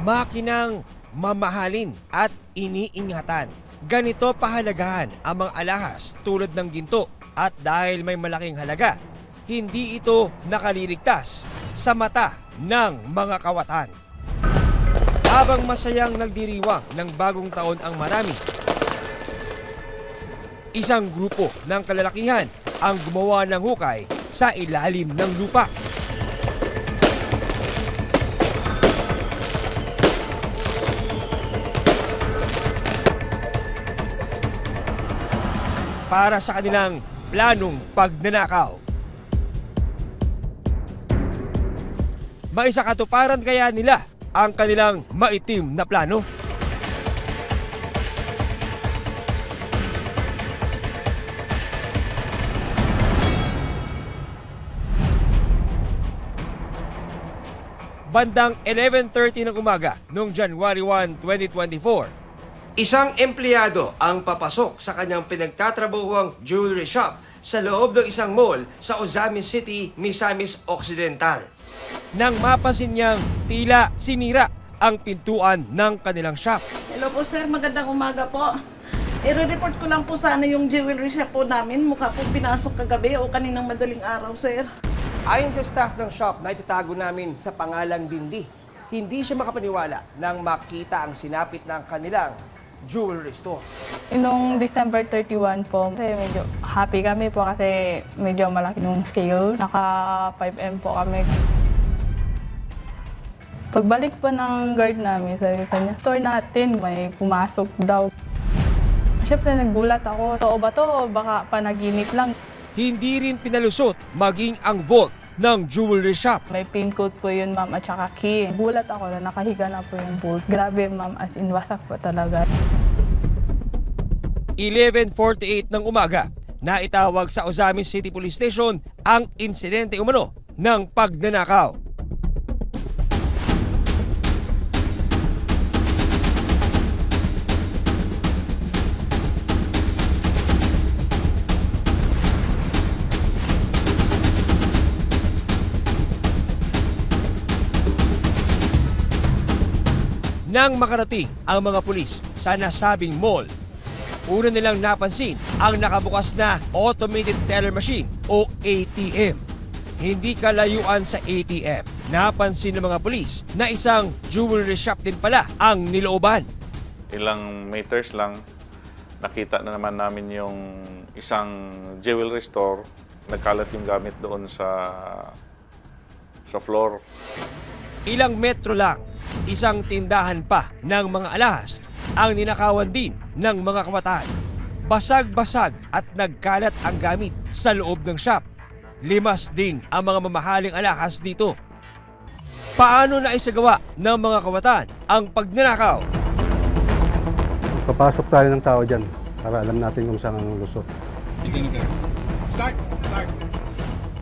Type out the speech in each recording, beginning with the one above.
makinang mamahalin at iniingatan. Ganito pahalagahan ang mga alahas tulad ng ginto at dahil may malaking halaga, hindi ito nakaliligtas sa mata ng mga kawatan. Habang masayang nagdiriwang ng bagong taon ang marami, isang grupo ng kalalakihan ang gumawa ng hukay sa ilalim ng lupa. Para sa kanilang planong pagnanakaw. Maisakatuparan kaya nila ang kanilang maitim na plano? Bandang 11:30 ng umaga noong January 1, 2024, isang empleyado ang papasok sa kanyang pinagtatrabahuang jewelry shop sa loob ng isang mall sa Ozamis City, Misamis Occidental. Nang mapansin niyang tila sinira ang pintuan ng kanilang shop. Hello po sir, magandang umaga po. I-report ko lang po sana yung jewelry shop po namin. Mukha po pinasok kagabi o kaninang madaling araw sir. Ayon sa staff ng shop na itatago namin sa pangalang Dindi, hindi siya makapaniwala nang makita ang sinapit ng kanilang jewelry store. Noong December 31 po, kasi medyo happy kami po kasi medyo malaki nung sales. Naka 5M po kami. Pagbalik po ng guard namin, sabi sa niya, store natin, may pumasok daw. Siyempre naggulat ako, totoo ba to? Baka panaginip lang. Hindi rin pinalusot maging ang vault ng jewelry shop. May pin code po yun ma'am at saka key. Gulat ako na nakahiga na po yung vault. Grabe ma'am, as in wasak po talaga. 11:48 ng umaga, naitawag sa Ozamis City Police Station ang insidente umano ng pagnanakaw. Nang makarating ang mga pulis sa nasabing mall, una nilang napansin ang nakabukas na automated teller machine o ATM. Hindi kalayuan sa ATM, napansin ng mga pulis na isang jewelry shop din pala ang nilooban. Ilang meters lang, nakita na naman namin yung isang jewelry store. Nagkalat yung gamit doon sa floor. Ilang metro lang, isang tindahan pa ng mga alahas ang ninakawan din ng mga kawatan. Basag-basag at nagkalat ang gamit sa loob ng shop. Limas din ang mga mamahaling alahas dito. Paano na isagawa ng mga kawatan ang pagnanakaw? Papasok tayo ng tao dyan para alam natin kung saan ang lusot. Start!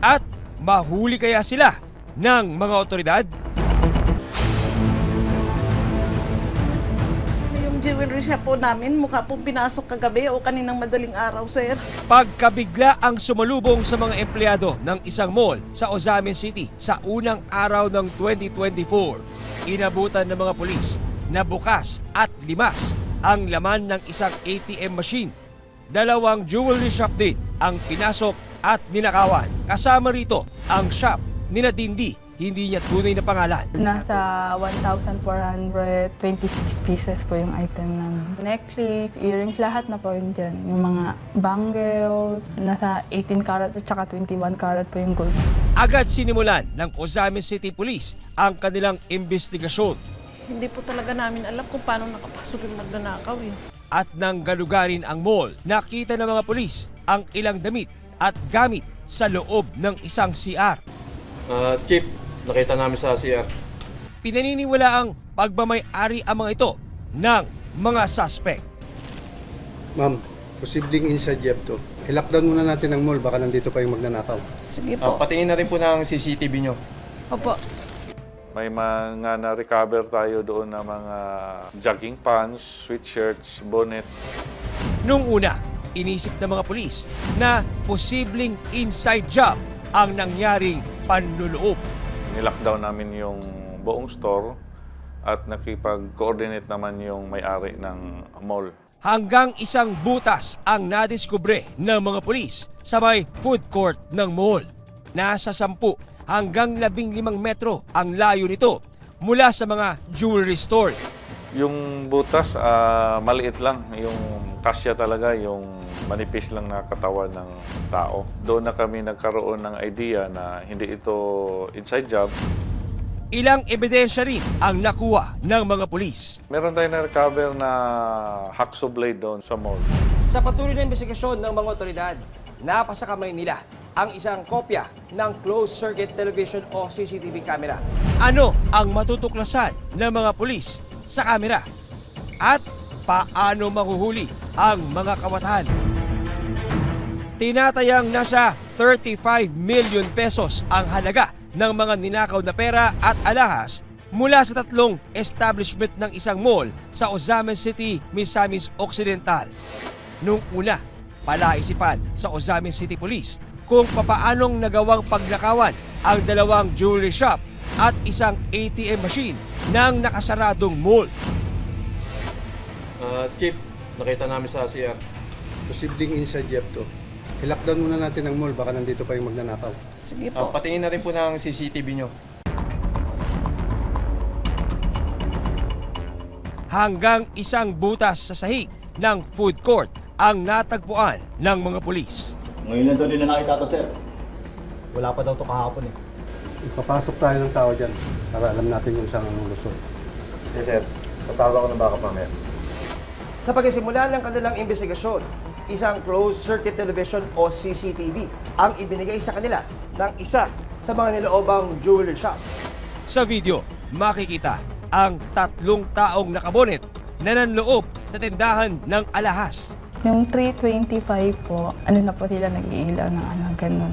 At mahuli kaya sila ng mga otoridad? Yung jewelry shop po namin, mukha po pinasok kagabi o kaninang madaling araw sir. Pagkabigla ang sumalubong sa mga empleyado ng isang mall sa Ozamis City sa unang araw ng 2024, inabutan ng mga pulis na bukas at limas ang laman ng isang ATM machine. Dalawang jewelry shop din ang pinasok at ninakawan. Kasama rito ang shop ni Dindi, hindi niya tunay na pangalan. Nasa 1,426 pieces po yung item namin. Necklace, earrings, lahat na po yun dyan. Yung mga bangles, nasa 18 karat at saka 21 karat po yung gold. Agad sinimulan ng Ozamis City Police ang kanilang investigasyon. Hindi po talaga namin alam kung paano nakapasok yung magnanakaw eh. At nang galugarin ang mall, nakita ng mga pulis ang ilang damit at gamit sa loob ng isang CR. Chief, nakita namin sa CR. Pinaniniwala ang pagmamay-ari ang mga ito ng mga suspect. Ma'am, posibleng inside job to. I-lockdown muna natin ang mall, baka nandito pa yung magnanakaw. Sige po. Patingin na rin po ng CCTV nyo. Opo. May mga na-recover tayo doon na mga jogging pants, sweatshirts, bonnet. Nung una, inisip ng mga pulis na posibleng inside job ang nangyaring panluloob. Nilockdown namin yung buong store at nakipag-coordinate naman yung may-ari ng mall. Hanggang isang butas ang nadiskubre ng mga pulis sa may food court ng mall. Nasa 10 hanggang 15 metro ang layo nito mula sa mga jewelry store. Yung butas, maliit lang. Yung kasya talaga, yung manipis lang na katawan ng tao. Doon na kami nagkaroon ng idea na hindi ito inside job. Ilang ebidensya rin ang nakuha ng mga pulis. Meron tayong na-recover na hacksaw blade doon sa mall. Sa patuloy na investigasyon ng mga otoridad, napasa kamay nila ang isang kopya ng closed-circuit television o CCTV camera. Ano ang matutuklasan ng mga pulis sa camera? At paano mahuhuli ang mga kawatan? Tinatayang nasa 35 million pesos ang halaga ng mga ninakaw na pera at alahas mula sa 3 establishment ng isang mall sa Ozamen City, Misamis Occidental. Nung una, palaisipan sa Ozamen City Police kung papaanong nagawang pagnakawan ang 2 jewelry shop at isang ATM machine ng nakasaradong mall. Chief, nakita namin sa CR. Posibleng inside job to. I-lockdown muna natin ang mall, baka nandito pa yung magnanakaw. Sige po. Patingin na rin po ng CCTV nyo. Hanggang isang butas sa sahig ng food court ang natagpuan ng mga pulis. Ngayon lang daw nila nakita to, sir. Wala pa daw to kahapon eh. Ipapasok tayo ng tao dyan para alam natin kung saan ang lusot. Yes, sir. Tatawag ako ng backup mamaya. Sa pagsisimula ng kanilang investigasyon, isang closed-circuit television o CCTV ang ibinigay sa kanila ng isa sa mga niloobang jewelry shop. Sa video, makikita ang 3 taong nakabonet na nanloob sa tindahan ng alahas. Yung 3:25 po, na po sila nag-iilaw ng ganun.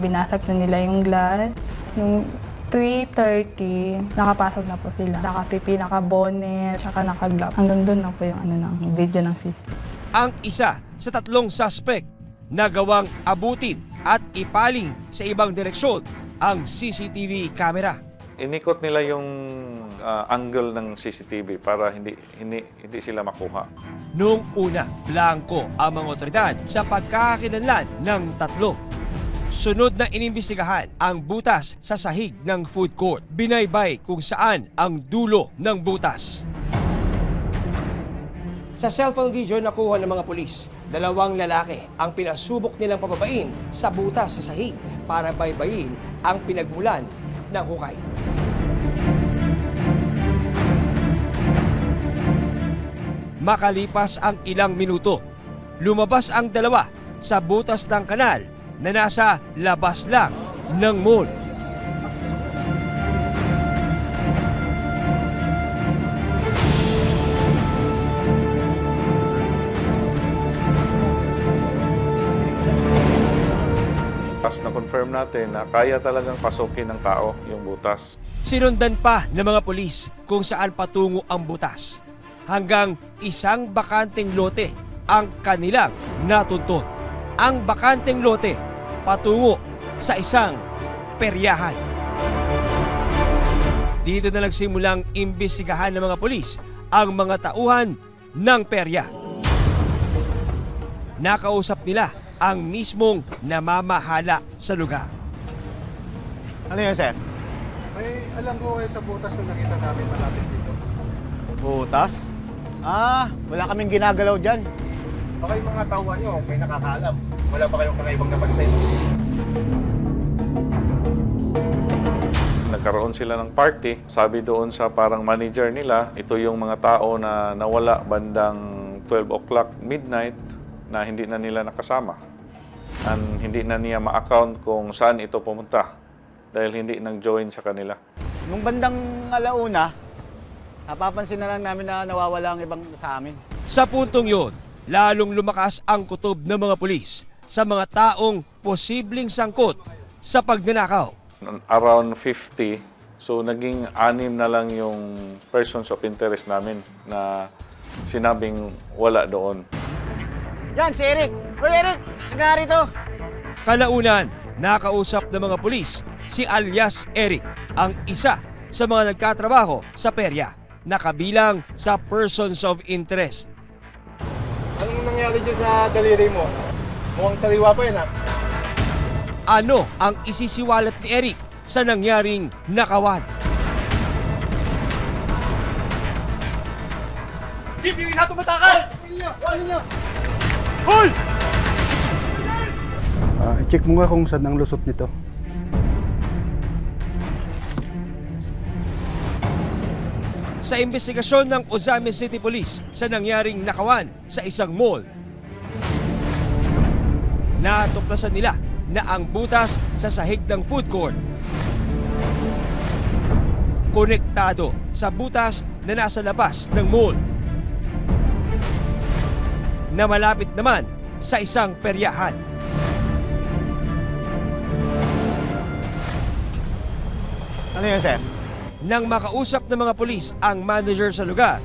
Binasag na nila yung glass. Nung 3:30, nakapasok na po sila. Nakapipi, nakabonet, tsaka nakaglove. Hanggang doon na po yung ng video ng CCTV. Ang isa sa 3 suspect na gawang abutin at ipaling sa ibang direksyon ang CCTV camera. Inikot nila yung angle ng CCTV para hindi sila makuha. Noong una, blanco ang mga otoridad sa pagkakakilanlan ng 3. Sunod na inimbestigahan ang butas sa sahig ng food court. Binaybay kung saan ang dulo ng butas. Sa cellphone video na kuha ng mga pulis, 2 lalaki ang pinasubok nilang pababain sa butas sa sahig para baybayin ang pinagmulan ng hukay. Makalipas ang ilang minuto, lumabas ang 2 sa butas ng kanal na nasa labas lang ng mall. Tapos na-confirm natin na kaya talagang pasukin ng tao yung butas. Sinundan pa ng mga pulis kung saan patungo ang butas. Hanggang isang bakanteng lote ang kanilang natuntun. Ang bakanteng lote patungo sa isang peryahan. Dito na nagsimulang imbestigahan ng mga pulis ang mga tauhan ng perya. Nakausap nila ang mismong namamahala sa lugar. Ano yun, sir? May alam ko kayo sa butas na nakita namin malapit dito. Butas? Wala kaming ginagalaw dyan. Baka yung mga tauhan nyo, may nakakaalam. Wala pa kayong kakaibang napansin. Nagkaroon sila ng party. Sabi doon sa parang manager nila, ito yung mga tao na nawala bandang 12 o'clock midnight na hindi na nila nakasama. And hindi na niya ma-account kung saan ito pumunta dahil hindi nag-join sa kanila. Nung bandang alauna, napapansin na lang namin na nawawala ang ibang sa amin. Sa puntong yun, lalong lumakas ang kutob ng mga pulis sa mga taong posibleng sangkot sa pagnanakaw. Around 50, so naging 6 na lang yung persons of interest namin na sinabing wala doon. Yan, si Eric! Hoy, Eric! Nagari to! Kalaunan, nakausap ng mga pulis si alias Eric, ang isa sa mga nagkatrabaho sa perya na kabilang sa persons of interest. Anong nangyari dyan sa daliri mo? Mukhang sariwa pa yan, ha? Ano ang isisiwalat ni Eric sa nangyaring nakawan? Hindi na tumatakas! Hoy! I-check mo nga kung saan ang lusot nito. Sa investigasyon ng Ozamis City Police sa nangyaring nakawan sa isang mall, natuklasan nila na ang butas sa sahig ng food court konektado sa butas na nasa labas ng mall na malapit naman sa isang peryahan. Ano yun, sir? Nang makausap ng mga pulis ang manager sa lugar,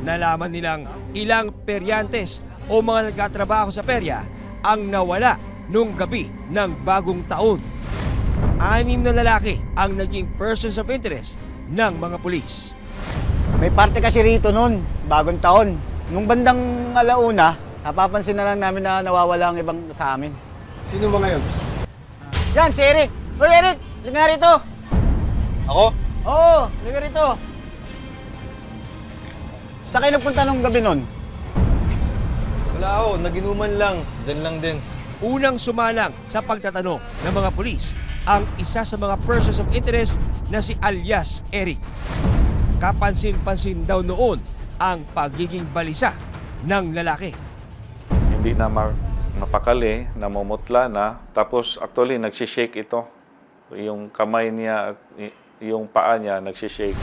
nalaman nilang ilang peryantes o mga nagkatrabaho sa perya ang nawala nung gabi ng bagong taon. 6 na lalaki ang naging persons of interest ng mga pulis. May parte kasi rito noon, bagong taon. Nung bandang alauna, napapansin na lang namin na nawawala ang ibang sa amin. Sino ba ngayon? Yan, si Eric! Hoy, Eric! Liga rito! Ako? Oo, liga rito! Saan kayo nagpunta nung gabi nun? Wala ako, naginuman lang. Diyan lang din. Unang sumalang sa pagtatanong ng mga pulis ang isa sa mga persons of interest na si alias Eric. Kapansin-pansin daw noon ang pagiging balisa ng lalaki. Hindi na mapakali, namumutla na. Tapos actually nagsishake ito. Yung kamay niya at yung paa niya nagsishake.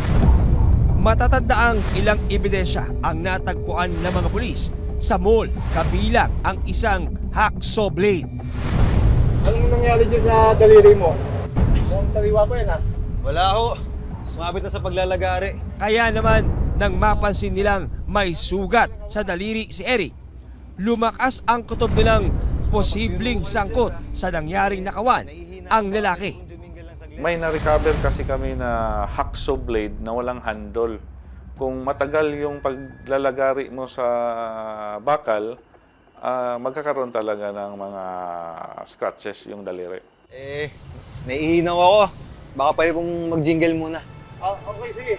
Matatandaang ilang ebidensya ang natagpuan ng mga pulis sa mall, kabilang ang isang hacksaw blade. Anong nangyari dyan sa daliri mo? Mukhang sariwa pa yan, ha? Wala ho. Sumabit na sa paglalagari. Kaya naman, nang mapansin nilang may sugat sa daliri si Eric, lumakas ang kutob nilang posibleng sangkot sa nangyaring nakawan ang lalaki. May na-recover kasi kami na hacksaw blade na walang handle. Kung matagal yung paglalagari mo sa bakal, magkakaroon talaga ng mga scratches yung daliri. Naiihinaw ako. Baka pwede kong mag-jingle muna. Okay, sige.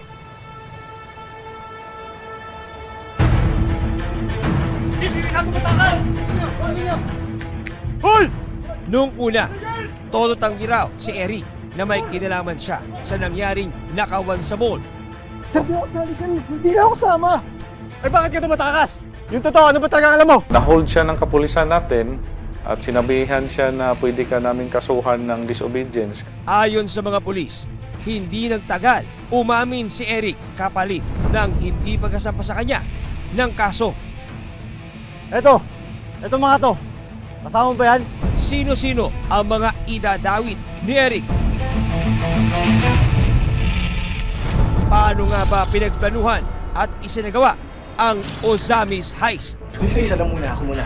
Hindi na tumatakas! Hoy! Noong una, todo tanggi raw si Eric na may kinalaman siya sa nangyaring nakawan sa mall. Eh bakit ka tumatakas? Yung totoo, ano ba talaga alam mo? Na-hold siya ng kapulisan natin at sinabihan siya na pwede ka namin kasuhan ng disobedience. Ayon sa mga pulis, hindi nagtagal, umamin si Eric kapalit ng hindi pagkasampa sa kanya ng kaso. Eto mga to. Kasama mo ba yan? Sino-sino ang mga idadawit ni Eric? Paano nga ba pinagplanuhan at isinagawa ang Ozamis heist? Isa lang muna, ako muna.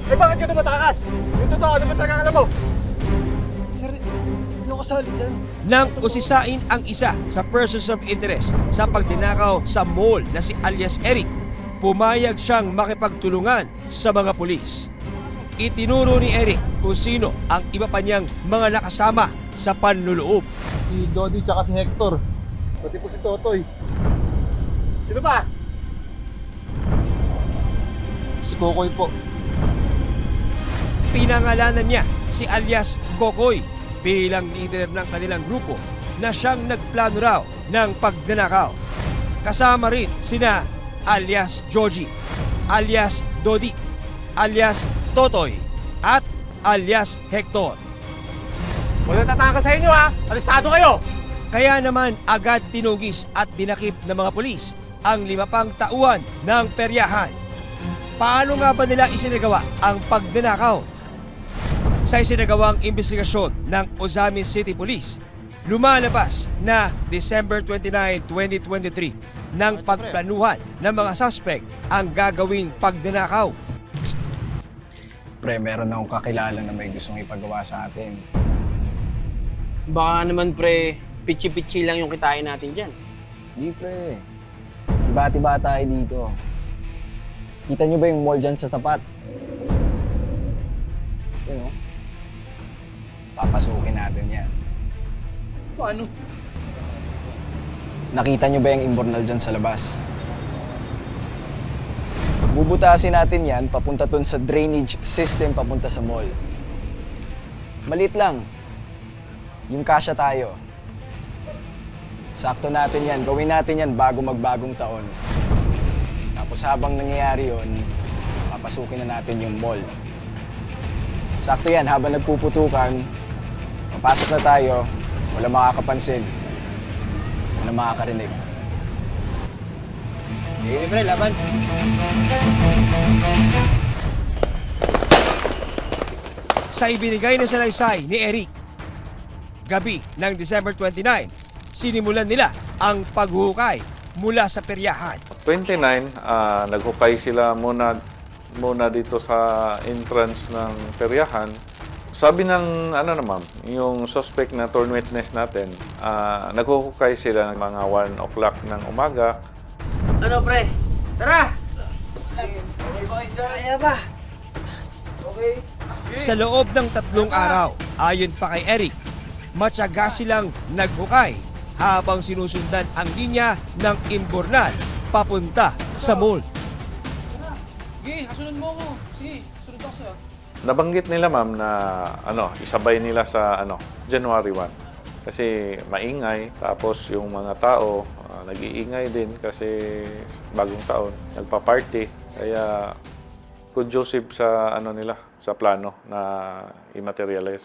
Eh bakit ka tumatakas? Yung totoo, ano ba talaga alam mo? Nang usisain ang isa sa persons of interest sa pagdinakaw sa mall na si alias Eric, pumayag siyang makipagtulungan sa mga pulis. Itinuro ni Eric kung sino ang iba pa niyang mga nakasama sa panluloob. Si Dodi tsaka si Hector. Pati po si Totoy. Sino ba? Si Kokoy po. Pinangalanan niya si alias Kokoy bilang leader ng kanilang grupo na siyang nagplano raw ng pagdanakaw. Kasama rin sina alias Joji, alias Dodi, alias Totoy, at alias Hector. Wala tatakas sa inyo, ha? Alistado kayo! Kaya naman agad tinugis at dinakip ng mga pulis ang 5 pang tauhan ng peryahan. Paano nga ba nila isinagawa ang pagdanakaw? Sa isinagawang investigasyon ng Ozamis City Police, Lumalabas na December 29, 2023 nang pagplanuhan ng mga suspect ang gagawing pagnanakaw. Pre, meron akong kakilala na may gustong ipagawa sa atin. Baka naman pre, pitsi-pitsi lang yung kitain natin dyan. Hindi pre, tiba-tiba tayo dito. Kita nyo ba yung mall dyan sa tapat? Yun o. Papasukin natin yan. Paano? Nakita nyo ba yung imbornal dyan sa labas? Bubutasin natin yan papunta dun sa drainage system papunta sa mall. Maliit lang. Yung kasya tayo. Sakto natin yan. Gawin natin yan bago magbagong taon. Tapos habang nangyayari yun, papasukin na natin yung mall. Sakto yan. Habang nagpuputukan, papasok na tayo. Wala makakapansin. Wala makakarinig. Sige pre, laban. Sa ibinigay na salaysay ni Eric, gabi ng December 29, sinimulan nila ang paghuhukay mula sa peryahan. 29, naghukay sila muna dito sa entrance ng peryahan. Sabi ng yung suspect na torn witness natin, naghukay sila ng mga 1 o'clock ng umaga. Ano pre? Tara! Okay boys, kaya ba? Okay. Sa loob ng 3 araw, ayon pa kay Eric, matyaga silang naghukay habang sinusundan ang linya ng imbornal papunta sa mall. Sige, kasunod mo ko. Sige, sunod ako sa'yo. Nabanggit nila ma'am na isabay nila sa January 1. Kasi maingay, tapos yung mga tao nag-iingay din kasi bagong taon, nagpa-party. Kaya conducive sa nila, sa plano na i-materialize.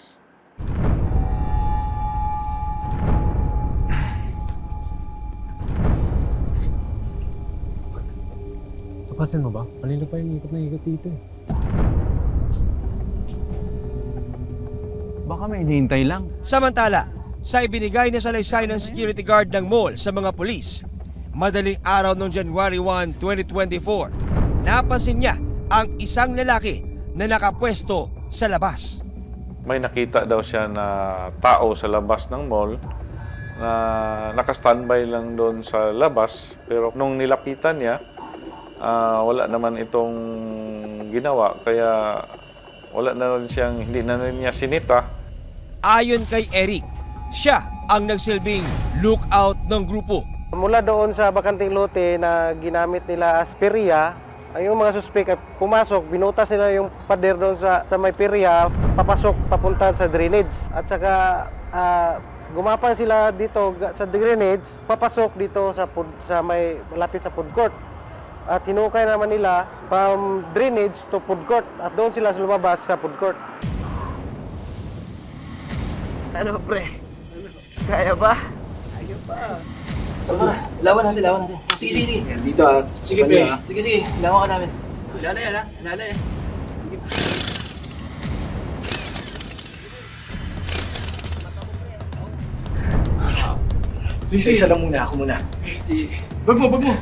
Napasin mo ba? Kanina pa yung ikot na ikot dito eh. Baka may hinihintay lang. Samantala, sa ibinigay na salaysay ng security guard ng mall sa mga pulis, madaling araw noong January 1, 2024, napansin niya ang isang lalaki na nakapwesto sa labas. May nakita daw siya na tao sa labas ng mall na naka-standby lang doon sa labas. Pero nung nilapitan niya, wala naman itong ginawa. Kaya hindi na rin niya sinita. Ayon kay Eric, siya ang nagsilbing lookout ng grupo. Mula doon sa bakanting lote na ginamit nila as perya, ay yung mga suspect ay pumasok, binutas nila yung pader doon sa may perya, papasok papunta sa drainage. At saka gumapan sila dito sa drainage, papasok dito sa may malapit sa food court. At hinukay naman nila from drainage to food court at doon sila lumabas sa food court. Ano pre? Kaya ba? Kaya pa. Lawan natin. Sige. Dito Sige pre. Sige. Lawan ka namin. Lalay. Sige, isa lang muna. Ako muna. Sige. Bag mo.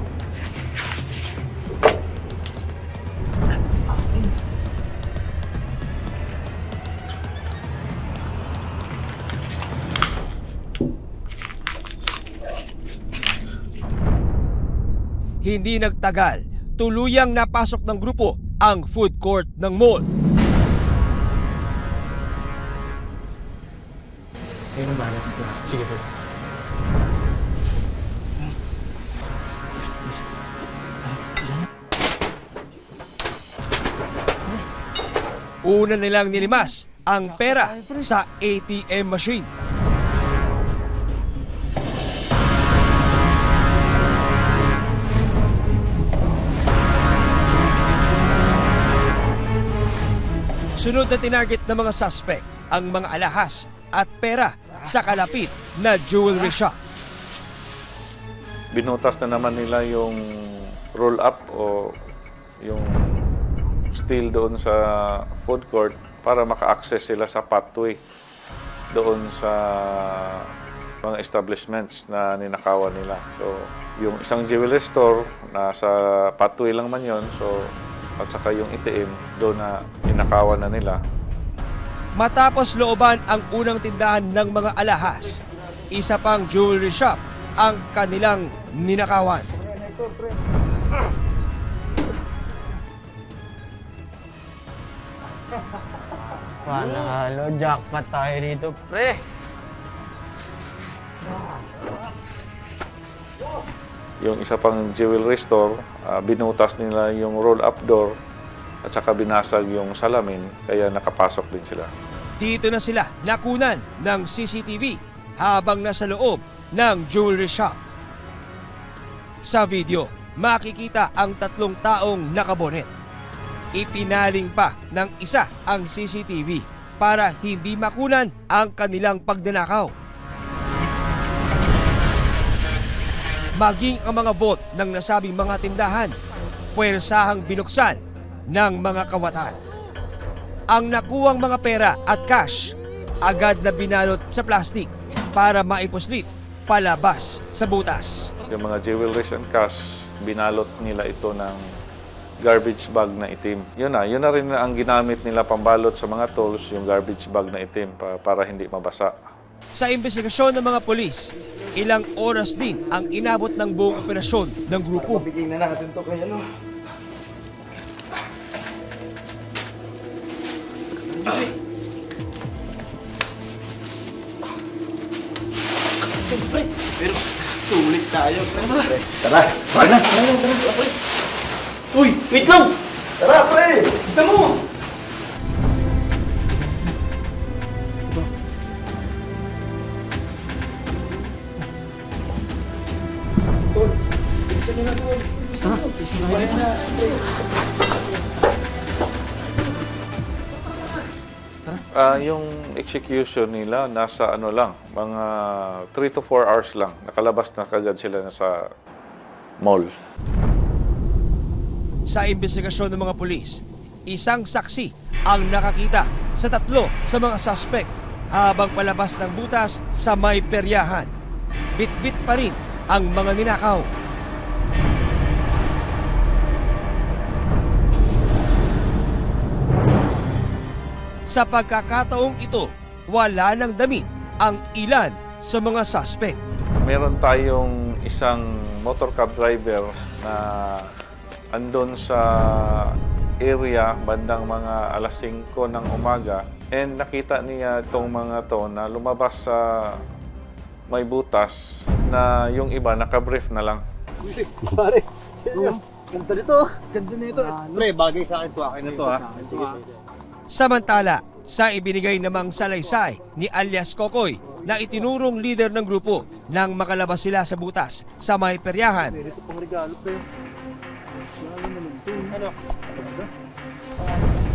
Hindi nagtagal, tuluyang napasok ng grupo ang food court ng mall. Kayo na bahala dito. Sige po. Una nilang nilimas ang pera sa ATM machine. Sunod na tinarget ng mga suspect ang mga alahas at pera sa kalapit na jewelry shop. Binutas na naman nila yung roll-up o yung steel doon sa food court para maka-access sila sa pathway doon sa mga establishments na ninakawan nila. So, yung isang jewelry store, nasa pathway lang man yun. So, at saka yung itim, doon na ninakawan na nila. Matapos looban ang unang tindahan ng mga alahas, isa pang jewelry shop ang kanilang ninakawan. Panalo, jackpot tayo dito, pre. Yung isa pang jewelry store, binutas nila yung roll-up door at saka binasag yung salamin, kaya nakapasok din sila. Dito na sila nakunan ng CCTV habang nasa loob ng jewelry shop. Sa video, makikita ang 3 taong nakabonet. Ipinaling pa ng isa ang CCTV para hindi makunan ang kanilang pagnanakaw. Maging ang mga vault ng nasabing mga tindahan, puwersahang binuksan ng mga kawatan. Ang nakuwang mga pera at cash, agad na binalot sa plastic para maipuslit palabas sa butas. Yung mga jewelries and cash, binalot nila ito ng garbage bag na itim. Yun na rin ang ginamit nila pambalot sa mga tools, yung garbage bag na itim para hindi mabasa. Sa investigasyon ng mga polis, ilang oras din ang inabot ng buong operasyon ng grupo. Bigyan na natin to kaya no. Siyempre, pero sulit tayo. Pre. Tara, tara. Pre. Uy, wait lang! Tara, pre! Isa mo! Tol, bilisan nyo na, Tol. Bilisan na, pre. Yung execution nila nasa lang, mga 3 to 4 hours lang. Nakalabas na kagad sila sa mall. Sa investigasyon ng mga pulis, isang saksi ang nakakita sa 3 sa mga suspect habang palabas ng butas sa may peryahan. Bit-bit pa rin ang mga ninakaw. Sa pagkakataong ito, wala nang damit ang ilan sa mga suspect. Meron tayong isang motor cab driver na andon sa area bandang mga alas 5 ng umaga, and nakita niya itong mga to na lumabas sa may butas na yung iba nakabrief na lang. Pare, ganda nito. Ganda nito. Pre, bagay sa akin to. Akin na to, ha? Sige. Samantala, sa ibinigay namang salaysay ni alias Kokoy na itinurong leader ng grupo nang makalabas sila sa butas sa may peryahan. Ito pang regalo, pre. Ano?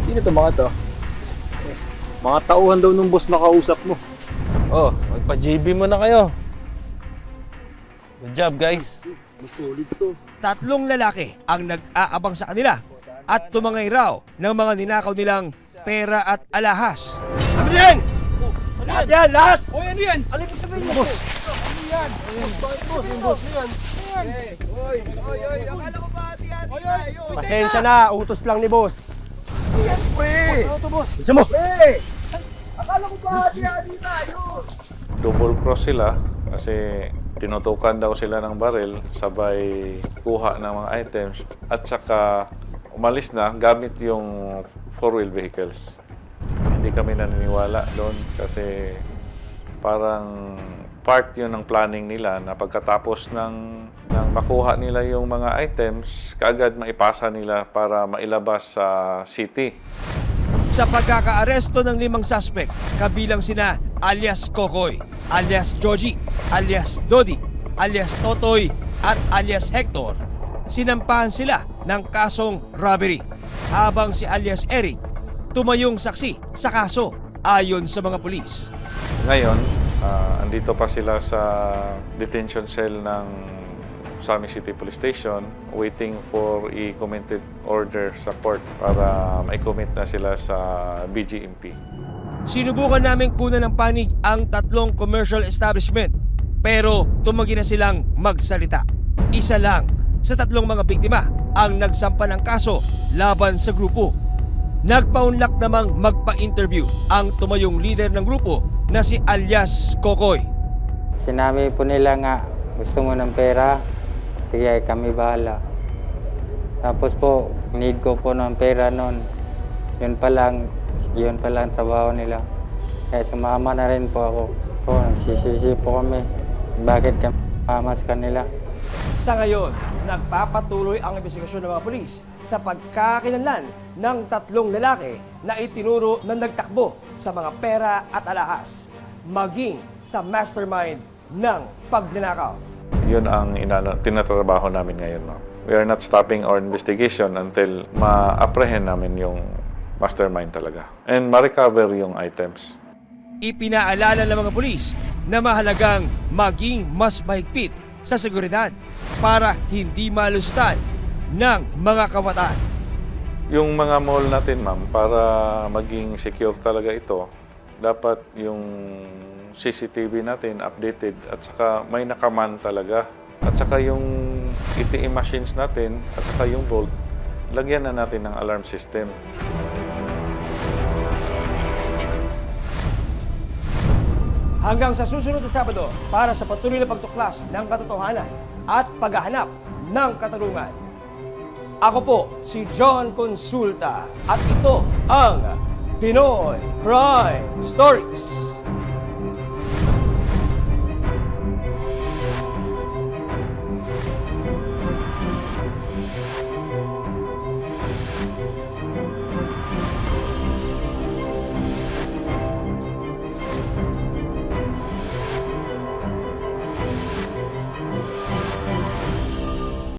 Sino to mga to? Mga tauhan daw nung boss na kausap mo. Oh, magpa-JB mo na kayo. Good job, guys. Solid to. 3 lalaki ang nag-aabang sa kanila at tumangay raw ng mga ninakaw nilang pera at alahas. Ano yan? Lahat yan! Lahat! O, ano yan? Ano yung sabihin mo? Boss! Ano yan? Bakit boss? Yung boss yan. Oy, akala ko ba yan? Oy! Pasensya na, utos lang ni boss. Pre! Ano to, boss? Isa mo! Hey! Akala ko ba yan tayo? Double cross sila kasi tinutukan daw sila ng baril, sabay kuha ng mga items at saka umalis na gamit yung 4-wheel vehicles. Hindi kami naniniwala doon kasi parang part yun ng planning nila na pagkatapos ng makuha nila yung mga items, kaagad maipasa nila para mailabas sa city. Sa pagkakaaresto ng 5 suspect, kabilang sina alias Kokoy, alias Joji, alias Dodi, alias Totoy at alias Hector, sinampahan sila ng kasong robbery, habang si alias Eric tumayong saksi sa kaso ayon sa mga pulis. Ngayon, andito pa sila sa detention cell ng Sami City Police Station waiting for i-committed order sa court para ma-commit na sila sa BGMP. Sinubukan namin kunan ng panig ang 3 commercial establishment Pero tumanggi na silang magsalita. Isa lang sa 3 mga biktima ang nagsampa ng kaso laban sa grupo. Nagpaunlak namang magpa-interview ang tumayong leader ng grupo na si alias Kokoy. Sinabi po nila nga, gusto mo ng pera? Sige, kami bahala. Tapos po, need ko po ng pera noon. Yun pa lang trabaho nila. Kaya sumama na rin po ako. Nagsisisi po kami. Bakit kami sumama sa kanila? Sa ngayon, nagpapatuloy ang investigasyon ng mga pulis sa pagkakilanlan ng 3 lalaki na itinuro na nagtakbo sa mga pera at alahas, maging sa mastermind ng pagnanakaw. Yun ang tinatrabaho namin ngayon, ma'am. We are not stopping our investigation until ma-apprehend namin yung mastermind talaga and ma-recover yung items. Ipinaalala ng mga pulis na mahalagang maging mas mahigpit sa seguridad para hindi malusutan ng mga kawatan. Yung mga mall natin, ma'am, para maging secure talaga ito, dapat yung CCTV natin updated at saka may nakaman talaga. At saka yung ATM machines natin at saka yung vault, lagyan na natin ng alarm system. Hanggang sa susunod na Sabado para sa patuloy na pagtuklas ng katotohanan at paghahanap ng katarungan. Ako po si John Consulta at ito ang Pinoy Crime Stories.